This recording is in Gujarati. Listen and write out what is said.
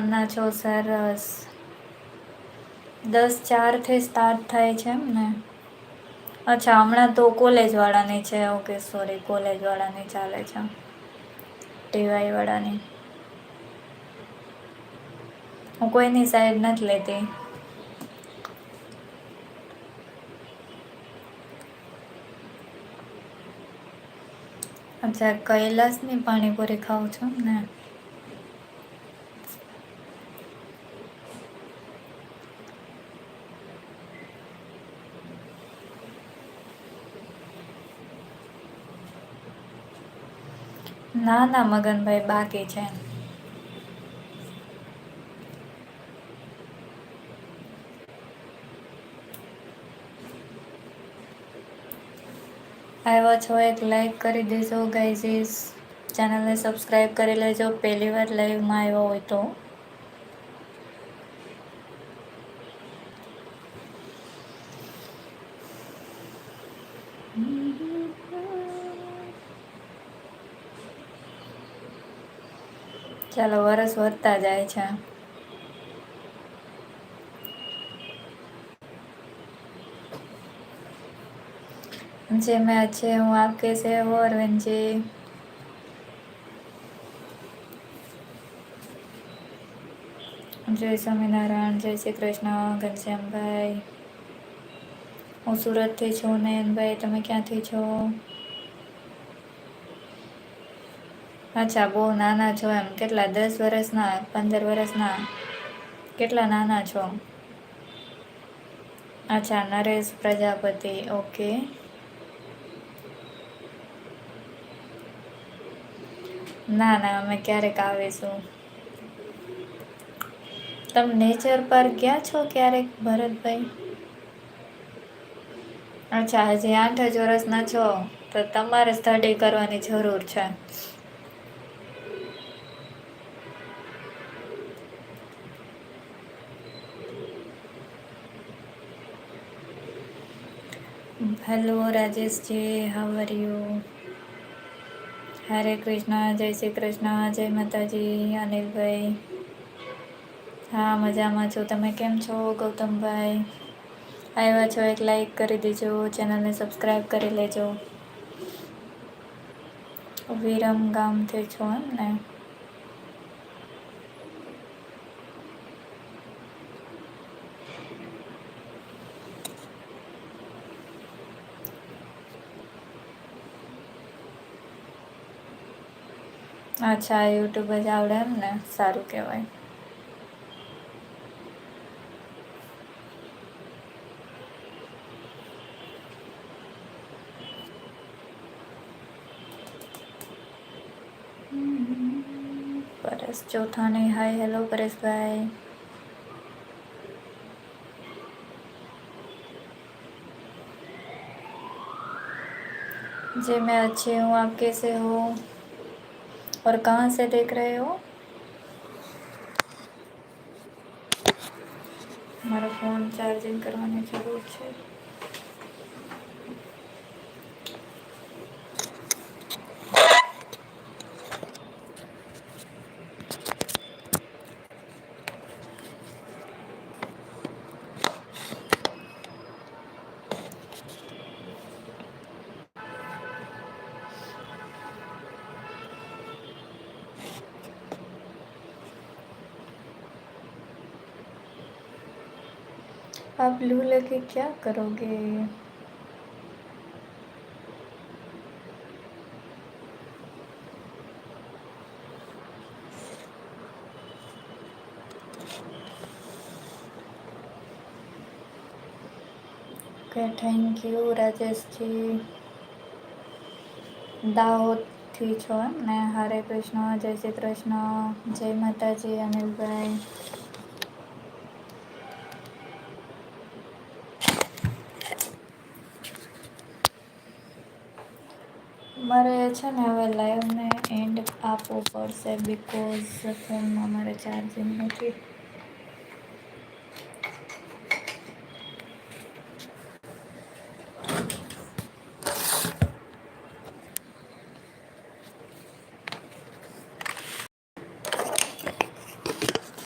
ના છો સરસ. 10:04 સ્ટાર્ટ થાય છે એમ ને? અચ્છા હમણાં તો કોલેજ વાળાની છે, ઓકે સોરી કોલેજ વાળાની ચાલે છે. ટીવાય વાળાની. હું કોઈની સાઈડ નથી લેતી. અચ્છા કૈલાસની પાણીપુરી ખાવ છો ને? ના ના મગનભાઈ બાકી છે. આવ્યા છો એક લાઈક કરી દેજો ગાઈઝીસ. ચેનલને સબસ્ક્રાઈબ કરી લેજો પહેલી વાર લાઈવમાં આવ્યો હોય તો. ચાલો વરસ વધતા જાય છે. જે મેં અચ્છે હું આપ કેસે હો અરવિંદજી? જય સ્વામિનારાયણ, જય શ્રી કૃષ્ણ ઘનશ્યામભાઈ. હું સુરતથી છું નયનભાઈ, તમે ક્યાંથી છો? અચ્છા બહુ નાના છો એમ, કેટલા 10 વર્ષના 15 વર્ષના? કેટલા નાના છો? અચ્છા નરેશ પ્રજાપતિ ઓકે. ના ના અમે ક્યારેક આવીશું. તમે નેચર પાર્ક ગયા છો ક્યારેક ભરતભાઈ? અચ્છા હજી 8 જ વર્ષના છો, તો તમારે સ્ટડી કરવાની જરૂર છે. Hello Rajeshji, how are you? Hare Krishna, જય શ્રી કૃષ્ણ, જય માતાજી અનિલભાઈ. હા મજામાં છો, તમે કેમ છો ગૌતમભાઈ? આવ્યા છો એક લાઈક કરી દેજો, ચેનલને સબસ્ક્રાઈબ કરી લેજો. વિરમ ગામથી છો એમ ને? અચ્છા યુટ્યુબ જ આવડે એમ ને, સારું કહેવાય. પરેશ ચોથાણી હાય હેલો પરેશભાઈ. जी मैं अच्छी हूँ, आप कैसे हो और कहाँ से देख रहे हो? મારો ફોન ચાર્જિંગ કરવાની જરૂર છે. आप लू लेके क्या करोगे? ઓકે થેન્ક યુ રાજેશજી. દાહોદથી છો એમ ને? હરે કૃષ્ણ, જય શ્રી કૃષ્ણ, જય માતાજી અનિલભાઈ. મારે છે ને હવે લાઈવને એન્ડ આપવો પડશે, બિકોઝ ફોનમાં મારે ચાર્જિંગ નથી.